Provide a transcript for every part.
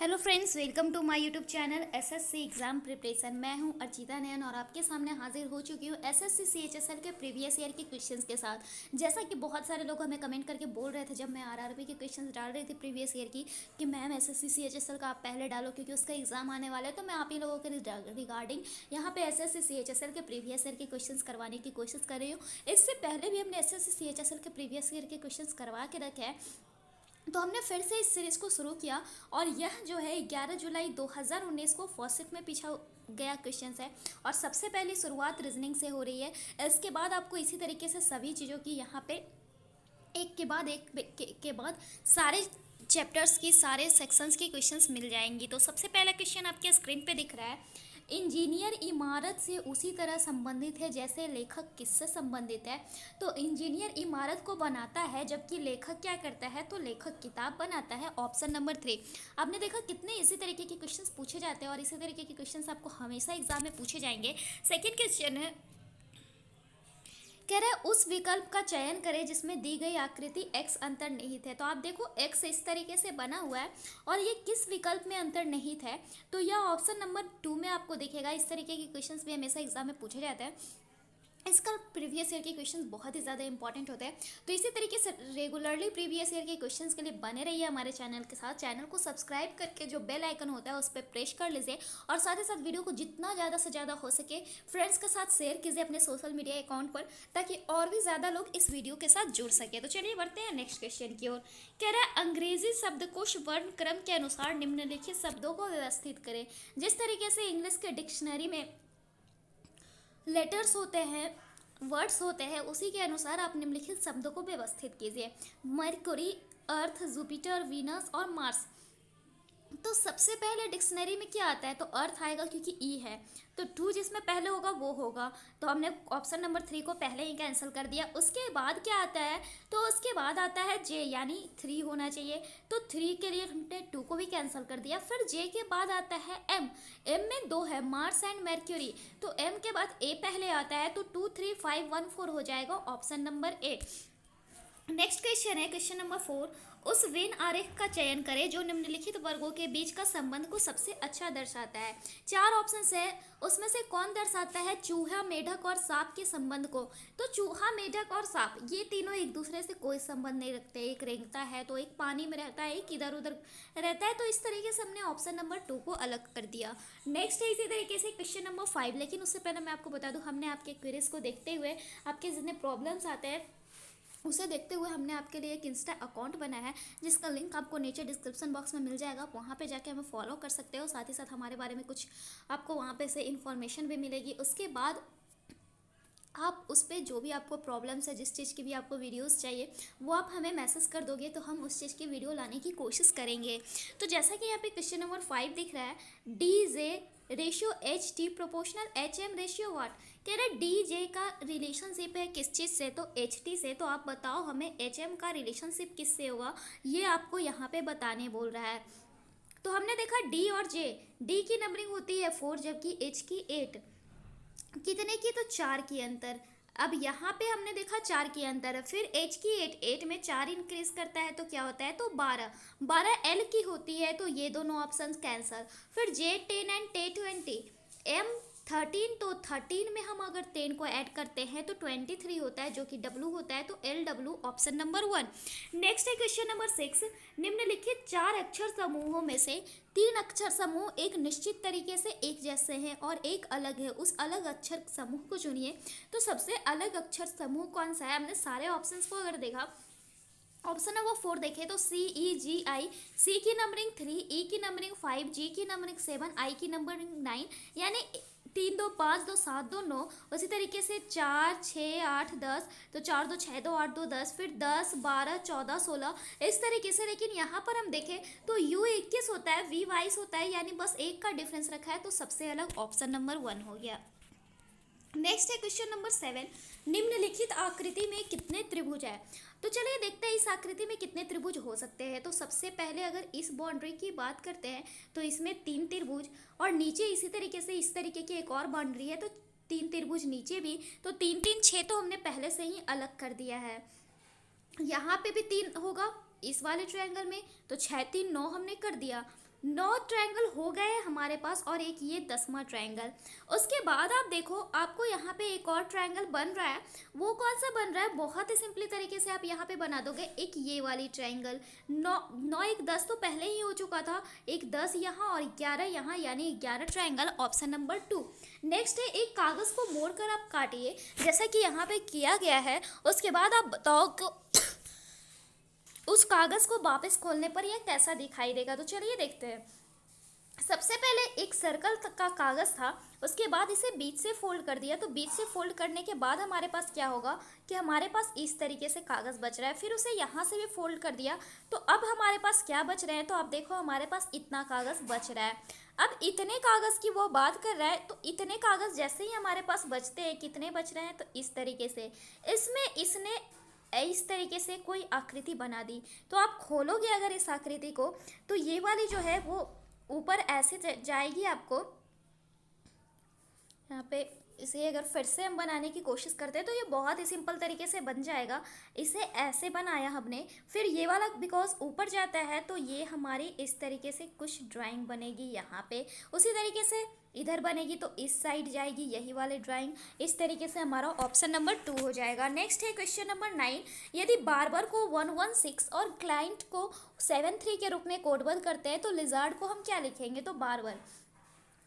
Hello friends, welcome to my YouTube channel SSC exam preparation. मैं हूं अर्चिता नयन और आपके सामने हाजिर हो चुकी हूं एसएससी सीएचएसएल के प्रीवियस ईयर के क्वेश्चंस के साथ। जैसा कि बहुत सारे लोग हमें कमेंट करके बोल रहे थे जब मैं आरआरबी के क्वेश्चंस डाल रही थी प्रीवियस ईयर की कि मैम एसएससी सीएचएसएल का आप पहले डालो क्योंकि उसका एग्ज़ाम आने वाला है। तो मैं आप ही लोगों के रिगार्डिंग यहाँ पे एसएससी सीएचएसएल के प्रीवियस ईयर के क्वेश्चंस करवाने की कोशिश कर रही हूँ। इससे पहले भी हमने एसएससी सीएचएसएल के प्रीवियस ईयर के क्वेश्चंस करवा के रखे हैं, तो हमने फिर से इस सीरीज़ को शुरू किया और यह जो है 11 जुलाई 2019 को फर्स्ट शिफ्ट में पूछा गया क्वेश्चन है। और सबसे पहली शुरुआत रीजनिंग से हो रही है। इसके बाद आपको इसी तरीके से सभी चीज़ों की यहाँ पे एक के बाद सारे चैप्टर्स की सारे सेक्शंस की क्वेश्चंस मिल जाएंगी। तो सबसे पहला क्वेश्चन आपके स्क्रीन पे दिख रहा है, इंजीनियर इमारत से उसी तरह संबंधित है जैसे लेखक किससे संबंधित है। तो इंजीनियर इमारत को बनाता है जबकि लेखक क्या करता है, तो लेखक किताब बनाता है। Option number 3। आपने देखा कितने इसी तरीके के क्वेश्चंस पूछे जाते हैं और इसी तरीके के क्वेश्चंस आपको हमेशा एग्जाम में पूछे जाएंगे। सेकेंड क्वेश्चन है, कह रहा है उस विकल्प का चयन करें जिसमें दी गई आकृति x अंतर्निहित है। तो आप देखो x इस तरीके से बना हुआ है और ये किस विकल्प में अंतर्निहित है, तो यह ऑप्शन नंबर 2 में आपको दिखेगा। इस तरीके के क्वेश्चंस भी हमेशा एग्जाम में पूछे जाते हैं। इसका प्रीवियस ईयर के क्वेश्चंस बहुत ही ज़्यादा इंपॉर्टेंट होते हैं। तो इसी तरीके से रेगुलरली प्रीवियस ईयर के क्वेश्चंस के लिए बने रहिए हमारे चैनल के साथ। चैनल को सब्सक्राइब करके जो बेल आइकन होता है उस पर प्रेस कर लीजिए और साथ ही साथ वीडियो को जितना ज़्यादा से ज़्यादा हो सके फ्रेंड्स के साथ शेयर कीजिए अपने सोशल मीडिया अकाउंट पर, ताकि और भी ज़्यादा लोग इस वीडियो के साथ जुड़ सके। तो चलिए बढ़ते हैं नेक्स्ट क्वेश्चन की ओर। कह रहा है अंग्रेजी शब्दकोश वर्ण क्रम के अनुसार निम्नलिखित शब्दों को व्यवस्थित करें। जिस तरीके से इंग्लिश के डिक्शनरी में लेटर्स होते हैं, वर्ड्स होते हैं, उसी के अनुसार आप निम्नलिखित शब्दों को व्यवस्थित कीजिए। मरकुरी, अर्थ, जुपिटर, वीनस और मार्स। तो सबसे पहले डिक्शनरी में क्या आता है, तो अर्थ आएगा क्योंकि ई है, तो 2 जिसमें पहले होगा वो होगा। तो हमने ऑप्शन नंबर 3 को पहले ही कैंसिल कर दिया। उसके बाद क्या आता है, तो उसके बाद आता है जे, यानी 3 होना चाहिए, तो 3 के लिए हमने 2 को भी कैंसिल कर दिया। फिर जे के बाद आता है एम, एम में 2 है, मार्स एंड मर्क्यूरी, तो एम के बाद ए पहले आता है, तो 2 3 5 1 4 हो जाएगा option number A. Next question है क्वेश्चन नंबर 4, उस वेन आरेख का चयन करें जो निम्नलिखित वर्गों के बीच का संबंध को सबसे अच्छा दर्शाता है। 4 ऑप्शंस है, उसमें से कौन दर्शाता है चूहा, मेढक और सांप के संबंध को। तो चूहा, मेढक और सांप ये तीनों एक दूसरे से कोई संबंध नहीं रखते। एक रेंगता है तो एक पानी में रहता है, एक इधर उधर रहता है। तो इस तरीके से हमने ऑप्शन नंबर 2 को अलग कर दिया। नेक्स्ट है इसी तरीके से क्वेश्चन नंबर 5, लेकिन उससे पहले मैं आपको बता दूं, हमने आपके क्वेरीज को देखते हुए, आपके जितने प्रॉब्लम्स आते हैं उसे देखते हुए हमने आपके लिए एक इंस्टा अकाउंट बनाया है, जिसका लिंक आपको नीचे डिस्क्रिप्शन बॉक्स में मिल जाएगा। वहाँ पे जाके हमें फॉलो कर सकते हो। साथ ही साथ हमारे बारे में कुछ आपको वहाँ पे से इन्फॉर्मेशन भी मिलेगी। उसके बाद आप उस पर जो भी आपको प्रॉब्लम्स है, जिस चीज़ की भी आपको वीडियोस चाहिए, वो आप हमें मैसेज कर दोगे तो हम उस चीज़ की वीडियो लाने की कोशिश करेंगे। तो जैसा कि यहाँ पे क्वेश्चन नंबर 5 दिख रहा है, D J ratio H T proportional H M ratio वाट। कह रहा है डी जे का रिलेशनशिप है किस चीज़ से, तो एच टी से। तो आप बताओ हमें एच एम का रिलेशनशिप किससे होगा, ये आपको यहाँ पे बताने बोल रहा है। तो हमने देखा डी और जे, डी की नंबरिंग होती है 4 जबकि एच की 8। कितने की, तो 4 की अंतर। अब यहाँ पे हमने देखा 4 की अंतर है, फिर एच की 8, 8 में 4 इंक्रीज करता है तो क्या होता है, तो 12, 12 एल की होती है, तो ये दोनों ऑप्शन कैंसल। फिर जे 10 एंड टे 20, एम 13, तो 13 में हम अगर 10 को ऐड करते हैं तो 23 होता है जो कि W होता है, तो L W option number 1। Next है क्वेश्चन नंबर 6, निम्नलिखित 4 अक्षर समूहों में से 3 अक्षर समूह एक निश्चित तरीके से एक जैसे हैं और एक अलग है, उस अलग अक्षर समूह को चुनिए। तो सबसे अलग अक्षर समूह कौन सा है, हमने सारे ऑप्शंस को अगर देखा, ऑप्शन नंबर 4 देखें तो सी ई जी आई, सी की नंबरिंग 3, ई की नंबरिंग 5, जी की नंबरिंग 7, आई की नंबरिंग 9, यानी 3 2 5 2 7 2 9। उसी तरीके से 4 6 8 10, तो 4 2 6 2 8 2 10, फिर 10 12 14 16 इस तरीके से। लेकिन यहाँ पर हम देखें तो यू 21 होता है, वी 22 होता है, यानी बस एक का डिफरेंस रखा है, तो सबसे अलग ऑप्शन नंबर 1 हो गया। नेक्स्ट है क्वेश्चन नंबर 7, निम्नलिखित आकृति में कितने त्रिभुज है। तो चलिए देखते हैं इस आकृति में कितने त्रिभुज हो सकते हैं। तो सबसे पहले अगर इस बाउंड्री की बात करते हैं तो इसमें 3 त्रिभुज, और नीचे इसी तरीके से इस तरीके की एक और बाउंड्री है तो 3 त्रिभुज नीचे भी, तो 3 3 6 तो हमने पहले से ही अलग कर दिया है। यहाँ पे भी 3 होगा, इस वाले ट्रायंगल में, तो 6 3 9 हमने कर दिया। 9 ट्रायंगल हो गए हमारे पास और एक ये 10वां ट्रायंगल। उसके बाद आप देखो आपको यहाँ पे एक और ट्रायंगल बन रहा है। वो कौन सा बन रहा है, बहुत ही सिंपली तरीके से आप यहाँ पे बना दोगे एक ये वाली ट्रायंगल। 9 9 1 10 तो पहले ही हो चुका था, एक 10 यहाँ और 11 यहाँ, यानी 11 ट्रायंगल, ऑप्शन नंबर 2। नेक्स्ट है एक कागज़ को मोड़ कर आप काटिए, जैसा कि यहाँ पे किया गया है। उसके बाद आप बताओ कि उस कागज़ को वापस खोलने पर यह कैसा दिखाई देगा। तो चलिए देखते हैं। सबसे पहले एक सर्कल का कागज़ था, उसके बाद इसे बीच से फोल्ड कर दिया। तो बीच से फोल्ड करने के बाद हमारे पास क्या होगा कि हमारे पास इस तरीके से कागज़ बच रहा है। फिर उसे यहाँ से भी फोल्ड कर दिया, तो अब हमारे पास क्या बच रहे हैं, तो आप देखो हमारे पास इतना कागज़ बच रहा है। अब इतने कागज़ की वो बात कर रहा है, तो इतने कागज़ जैसे ही हमारे पास बचते हैं, कितने बच रहे हैं, तो इस तरीके से इसमें इसने इस तरीके से कोई आकृति बना दी। तो आप खोलोगे अगर इस आकृति को, तो ये वाली जो है वो ऊपर ऐसे जाएगी आपको यहाँ पे। इसे अगर फिर से हम बनाने की कोशिश करते हैं तो ये बहुत ही सिंपल तरीके से बन जाएगा। इसे ऐसे बनाया हमने, फिर ये वाला बिकॉज ऊपर जाता है तो ये हमारी इस तरीके से कुछ ड्राइंग बनेगी यहाँ पे। उसी तरीके से इधर बनेगी तो इस साइड जाएगी यही वाली ड्राइंग। इस तरीके से हमारा ऑप्शन नंबर 2 हो जाएगा। नेक्स्ट है क्वेश्चन नंबर 9। यदि बार्बर को 116 और क्लाइंट को 73 के रूप में कोडबद्ध करते हैं तो लिजार्ड को हम क्या लिखेंगे, तो बार्बर।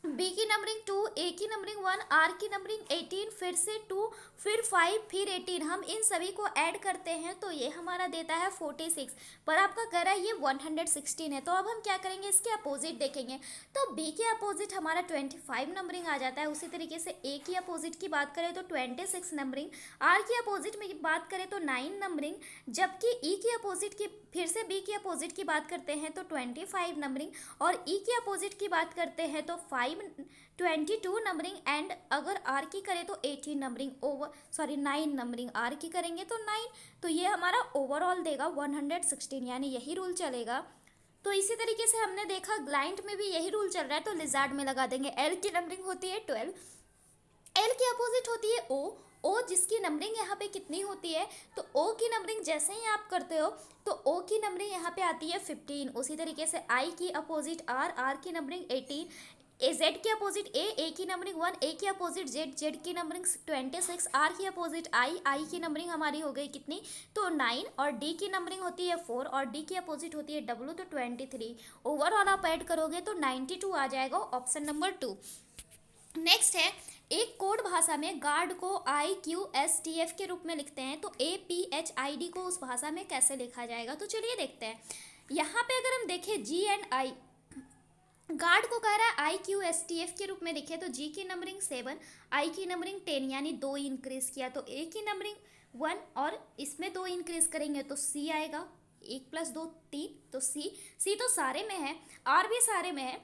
बी की नंबरिंग 2, ए की नंबरिंग 1, आर की नंबरिंग 18, फिर से 2, फिर 5, फिर 18। हम इन सभी को ऐड करते हैं तो ये हमारा देता है 46, पर आपका कह रहा है ये 116 है। तो अब हम क्या करेंगे, इसके अपोजिट देखेंगे। तो बी के अपोजिट हमारा 25 नंबरिंग आ जाता है। उसी तरीके से ए की अपोजिट की बात करें तो 26 नंबरिंग, आर की अपोजिट में बात करें तो 9 नंबरिंग, जबकि ई की अपोजिट की फिर से बी की अपोजिट की बात करते हैं तो 25 नंबरिंग, और ई की अपोजिट की बात करते हैं तो 22 नंबरिंग, एंड अगर आर की करें तो 18 नंबरिंग, 9 नंबरिंग आर की करेंगे तो 9। तो ये हमारा ओवरऑल देगा 116, यानी यही रूल चलेगा। तो इसी तरीके से हमने देखा ग्लाइंट में भी यही रूल चल रहा है, तो लिजार्ड में लगा देंगे। एल की नंबरिंग होती है 12, एल की अपोजिट होती है ओ जिसकी नंबरिंग यहाँ पे कितनी होती है, तो ओ की नंबरिंग जैसे ही आप करते हो तो ओ की नंबरिंग यहाँ पे आती है 15। उसी तरीके से आई की अपोजिट आर की नंबरिंग 18, जेड की अपोजिट ए की नंबरिंग 1, ए की अपोजिट जेड की नंबरिंग 26, आर की अपोजिट आई की नंबरिंग हमारी हो गई कितनी, तो 9, और डी की नंबरिंग होती है 4, और डी की अपोजिट होती है डब्ल्यू, तो 23। ओवरऑल आप ऐड करोगे तो 92 आ जाएगा, ऑप्शन नंबर 2। नेक्स्ट है एक कोड भाषा में गार्ड को IQSTF के रूप में लिखते हैं, तो APHID को उस भाषा में कैसे लिखा जाएगा। तो चलिए देखते हैं। यहाँ पे अगर हम देखें G एंड I, गार्ड को कह रहा है IQSTF के रूप में लिखे, तो G की नंबरिंग 7, I की नंबरिंग 10, यानी 2 इंक्रीज किया, तो A की नंबरिंग 1, और इसमें 2 इंक्रीज करेंगे तो C आएगा, 1 + 2 3, तो C तो सारे में है, R भी सारे में है,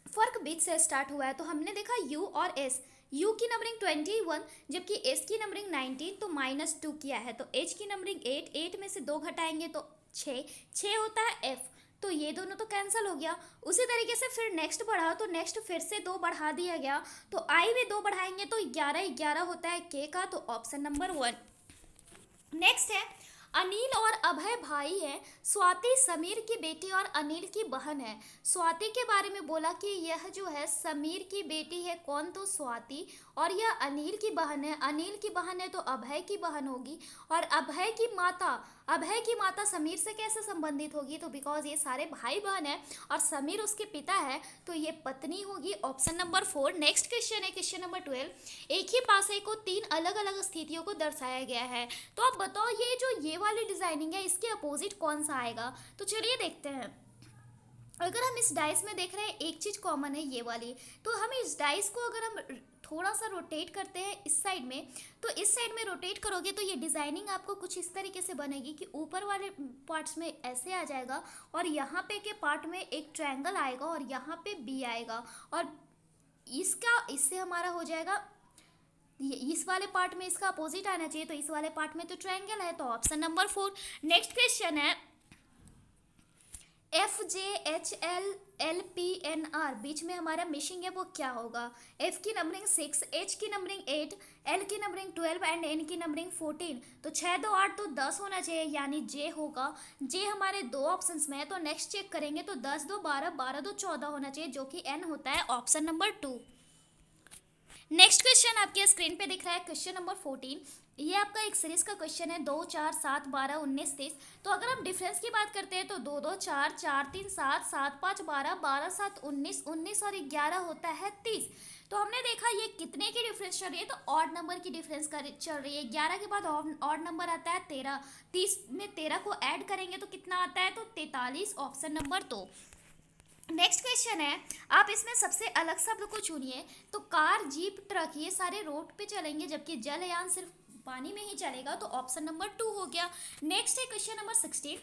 फर्क बीच से स्टार्ट हुआ है। तो हमने देखा U और S, U की नंबरिंग 21 जबकि S की नंबरिंग 19, तो -2 किया है, तो H की नंबरिंग 8 में से 2 घटाएंगे तो 6 होता है F, तो ये दोनों तो कैंसिल हो गया। उसी तरीके से फिर नेक्स्ट बढ़ा, तो नेक्स्ट फिर से 2 बढ़ा दिया गया, तो I भी 2 बढ़ाएंगे तो 11 होता है K का, तो ऑप्शन नंबर 1। नेक्स्ट है अनिल और अभय भाई हैं, स्वाति समीर की बेटी और अनिल की बहन है। स्वाति के बारे में बोला कि यह जो है समीर की बेटी है, कौन, तो स्वाति, और यह अनिल की बहन है। अनिल की बहन है तो अभय की बहन होगी, और अभय की माता समीर से कैसे संबंधित होगी, तो बिकॉज ये सारे भाई बहन है और समीर उसके पिता है, तो ये पत्नी होगी, ऑप्शन नंबर 4। नेक्स्ट क्वेश्चन है क्वेश्चन नंबर 12। एक ही पासे को 3 अलग अलग स्थितियों को दर्शाया गया है, तो आप बताओ ये वाली डिजाइनिंग है, इसके अपोजिट कौन सा आएगा। तो चलिए देखते हैं। अगर हम इस डाइस में देख रहे हैं एक चीज़ कॉमन है ये वाली, तो हम इस डाइस को अगर हम थोड़ा सा रोटेट करते हैं इस साइड में, तो इस साइड में रोटेट करोगे तो ये डिज़ाइनिंग आपको कुछ इस तरीके से बनेगी कि ऊपर वाले पार्ट्स में ऐसे आ जाएगा, और यहाँ पे के पार्ट में एक ट्रायंगल आएगा, और यहाँ पे बी आएगा, और इससे हमारा हो जाएगा, इस वाले पार्ट में इसका अपोजिट आना चाहिए, तो इस वाले पार्ट में तो ट्रायंगल है, तो ऑप्शन नंबर 4। नेक्स्ट क्वेश्चन है FJHLLPNR बीच में हमारा मिसिंग है, वो क्या होगा? F की नंबरिंग 6, H की नंबरिंग 8, L की नंबरिंग 12 एंड N की नंबरिंग 14। तो 6 2 8 तो 10 होना चाहिए, यानी J होगा। J हमारे दो ऑप्शंस में है, तो नेक्स्ट चेक करेंगे तो 10 2 12, 12 2 14 होना चाहिए, जो कि N होता है, ऑप्शन नंबर 2। नेक्स्ट क्वेश्चन आपके स्क्रीन पे दिख रहा है, क्वेश्चन नंबर 14। ये आपका एक सीरीज का क्वेश्चन है, 2 4 7 12 19 30। तो अगर हम डिफरेंस की बात करते हैं तो 2 2 4 4 3 7 7 5 12 12 7 19 19 और 11 होता है 30। तो हमने देखा ये कितने की डिफरेंस चल रही है, तो ऑड नंबर की डिफरेंस चल रही है। 11 के बाद ऑड नंबर आता है 13। 30 में 13 को ऐड करेंगे तो कितना आता है, तो 43, ऑप्शन नंबर 2। नेक्स्ट क्वेश्चन है, आप इसमें सबसे अलग शब्द को चुनिए। तो कार, जीप, ट्रक ये सारे रोड पे चलेंगे, जबकि जलयान सिर्फ पानी में ही चलेगा, तो ऑप्शन नंबर 2 हो गया। नेक्स्ट है क्वेश्चन नंबर 16।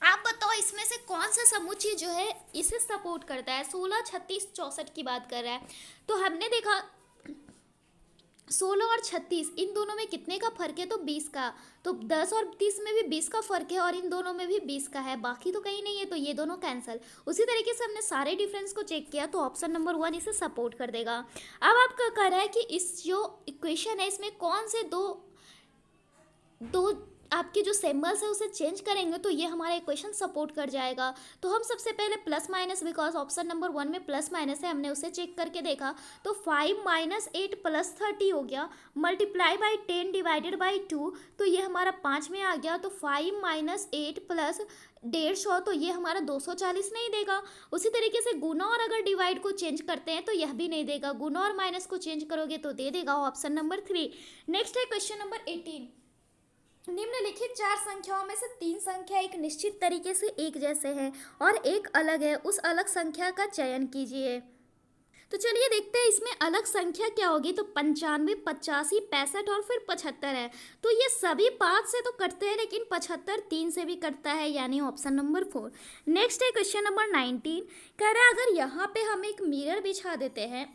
आप बताओ इसमें से कौन सा समुच्चय जो है इसे सपोर्ट करता है? 16 36 64 की बात कर रहा है। तो हमने देखा 16 और 36 इन दोनों में कितने का फर्क है, तो 20 का। तो 10 और 30 में भी 20 का फर्क है, और इन दोनों में भी 20 का है, बाकी तो कहीं नहीं है, तो ये दोनों कैंसिल। उसी तरीके से हमने सारे डिफरेंस को चेक किया, तो ऑप्शन नंबर 1 इसे सपोर्ट कर देगा। अब आपका कह रहा है कि इस जो इक्वेशन है इसमें कौन से दो दो आपके जो सिंबल्स है उसे चेंज करेंगे तो ये हमारा इक्वेशन सपोर्ट कर जाएगा। तो हम सबसे पहले plus minus, because option number 1 में प्लस माइनस है, हमने उसे चेक करके देखा। तो 5 - 8 + 30 हो गया, मल्टीप्लाई बाई 10 डिवाइडेड बाई 2, तो ये हमारा 5 में आ गया। तो 5 - 8 + 150, तो ये हमारा 240 नहीं देगा। उसी तरीके से गुना और अगर डिवाइड को चेंज करते हैं तो यह भी नहीं देगा, गुना और माइनस को चेंज करोगे तो दे देगा, ऑप्शन नंबर 3। नेक्स्ट है क्वेश्चन नंबर 18। निम्नलिखित 4 संख्याओं में से 3 संख्या एक निश्चित तरीके से एक जैसे हैं और एक अलग है, उस अलग संख्या का चयन कीजिए। तो चलिए देखते हैं इसमें अलग संख्या क्या होगी। तो 95 85 65 और फिर 75 है। तो ये सभी 5 से तो कटते हैं, लेकिन 75 3 से भी कटता है, यानी ऑप्शन नंबर 4। नेक्स्ट है क्वेश्चन नंबर 19। कह रहा है अगर यहाँ पे हम एक मिरर बिछा देते हैं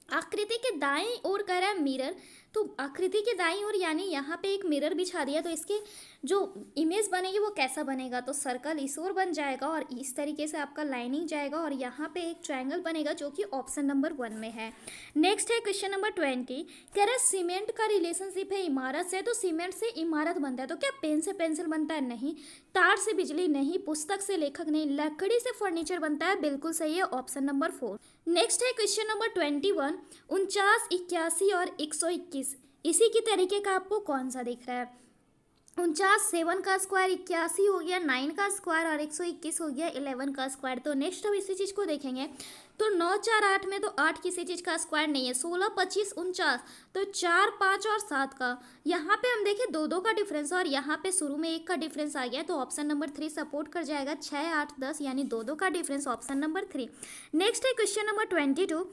आकृति के दाईं ओर, कह रहा है मिरर, तो आकृति के दाईं ओर यानी यहाँ पे एक मिरर बिछा दिया, तो इसके जो इमेज बनेगी वो कैसा बनेगा, तो सर्कल इस ओर बन जाएगा और इस तरीके से आपका लाइनिंग जाएगा और यहाँ पे एक ट्रायंगल बनेगा, जो कि ऑप्शन नंबर 1 में है। नेक्स्ट है क्वेश्चन नंबर 20। कह रहा है सीमेंट का रिलेशनशिप है इमारत से, तो सीमेंट से इमारत बनता है, तो क्या पेन से पेंसिल बनता है? नहीं। तार से बिजली? नहीं। पुस्तक से लेखक? नहीं। लकड़ी से फर्नीचर बनता है? बिल्कुल सही है, ऑप्शन नंबर 4। नेक्स्ट है क्वेश्चन नंबर 21। 49 81 और 121 इसी की तरीके का आपको कौन सा दिख रहा है? 49 7 का स्क्वायर, 81 हो गया 9 का स्क्वायर और 121 हो गया 11 का स्क्वायर। तो नेक्स्ट हम इसी चीज़ को देखेंगे। तो 9 4 8 में तो 8 किसी चीज़ का स्क्वायर नहीं है। 16 25 49, तो 4 5 और 7 का। यहाँ पे हम देखें 2 2 का डिफरेंस और यहाँ पे शुरू में 1 का डिफरेंस आ गया, तो ऑप्शन नंबर 3 सपोर्ट कर जाएगा। 6 8 10 यानी 2 2 का डिफरेंस, ऑप्शन नंबर 3। नेक्स्ट है क्वेश्चन नंबर 22।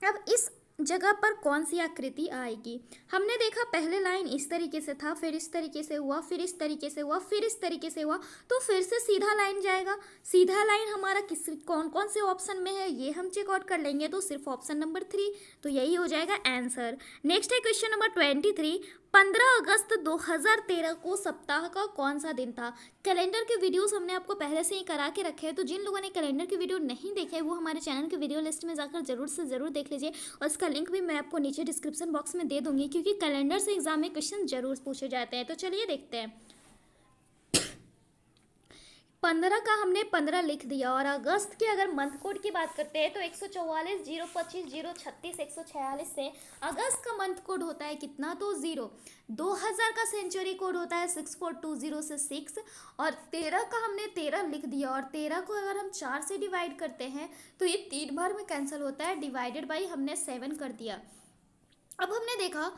अब इस जगह पर कौन सी आकृति आएगी? हमने देखा पहले लाइन इस तरीके से था, फिर इस तरीके से हुआ, फिर इस तरीके से हुआ, फिर इस तरीके से हुआ, तो फिर से सीधा लाइन जाएगा। सीधा लाइन हमारा किस कौन कौन से ऑप्शन में है ये हम चेक आउट कर लेंगे, तो सिर्फ ऑप्शन नंबर 3, तो यही हो जाएगा आंसर। नेक्स्ट है क्वेश्चन नंबर 23। 15 अगस्त 2013 को सप्ताह का कौन सा दिन था? कैलेंडर के वीडियोस हमने आपको पहले से ही करा के रखे हैं, तो जिन लोगों ने कैलेंडर के वीडियो नहीं देखे वो हमारे चैनल के वीडियो लिस्ट में जाकर जरूर से ज़रूर देख लीजिए, और इसका लिंक भी मैं आपको नीचे डिस्क्रिप्शन बॉक्स में दे दूंगी, क्योंकि कैलेंडर से एग्जाम में क्वेश्चन जरूर पूछे जाते हैं। तो चलिए देखते हैं। 15 का हमने 15 लिख दिया, और अगस्त के अगर मंथ कोड की बात करते हैं तो 144 025 036 146 से अगस्त का मंथ कोड होता है कितना, तो 0। 2000 का सेंचुरी कोड होता है 6420 से 6, और 13 का हमने 13 लिख दिया, और 13 को अगर हम 4 से डिवाइड करते हैं तो ये 3 बार में कैंसिल होता है, डिवाइडेड बाई हमने 7 कर दिया। अब हमने देखा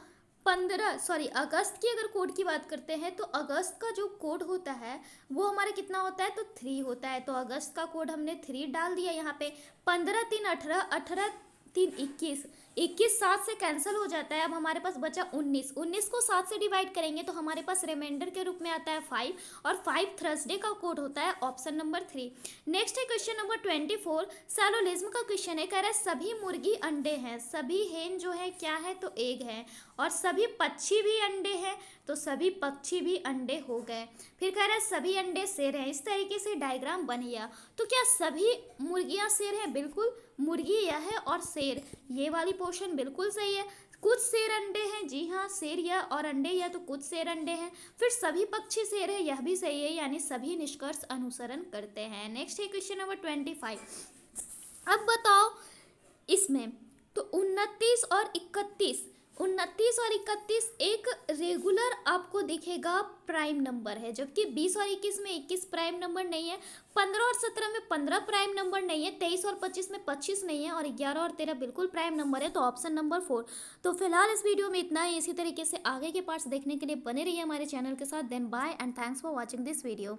अगस्त की अगर कोड की बात करते हैं तो अगस्त का जो कोड होता है वो हमारा कितना होता है, तो 3 होता है। तो अगस्त का कोड हमने 3 डाल दिया यहाँ पे। 15 3 18, 18 3 21, 21 7 से कैंसिल हो जाता है। अब हमारे पास बचा 19। 19 को 7 से डिवाइड करेंगे तो हमारे पास रिमाइंडर के रूप में आता है 5, और 5 थर्सडे का कोड होता है ऑप्शन नंबर 3। नेक्स्ट है क्वेश्चन नंबर 24, सैलोलिज्म का क्वेश्चन है। कह रहा है सभी मुर्गी अंडे हैं, सभी हेन जो है क्या है तो एग है, और सभी पक्षी भी अंडे हैं तो सभी पक्षी भी अंडे हो गए। फिर कह रहा है सभी अंडे शेर हैं। इस तरीके से डायग्राम बन गया। तो क्या सभी मुर्गियां शेर हैं? बिल्कुल, मुर्गी यह है और शेर, ये वाली पोर्शन बिल्कुल सही है। कुछ शेर अंडे हैं, जी हाँ, शेर या और अंडे या तो कुछ शेर अंडे हैं। फिर सभी पक्षी शेर है, यह भी सही है, यानी सभी निष्कर्ष अनुसरण करते हैं। नेक्स्ट है क्वेश्चन नंबर 25। अब बताओ इसमें, तो 29 और 31, 29 और 31 एक रेगुलर आपको दिखेगा प्राइम नंबर है, जबकि 20 और 21 में 21 प्राइम नंबर नहीं है, 15 और 17 में 15 प्राइम नंबर नहीं है, 23 और 25 में 25 नहीं है, और 11 और 13 बिल्कुल प्राइम नंबर है, तो ऑप्शन नंबर 4। तो फिलहाल इस वीडियो में इतना ही। इसी तरीके से आगे के पार्ट्स देखने के लिए बने रहिए हमारे चैनल के साथ। Then bye and thanks for watching this video.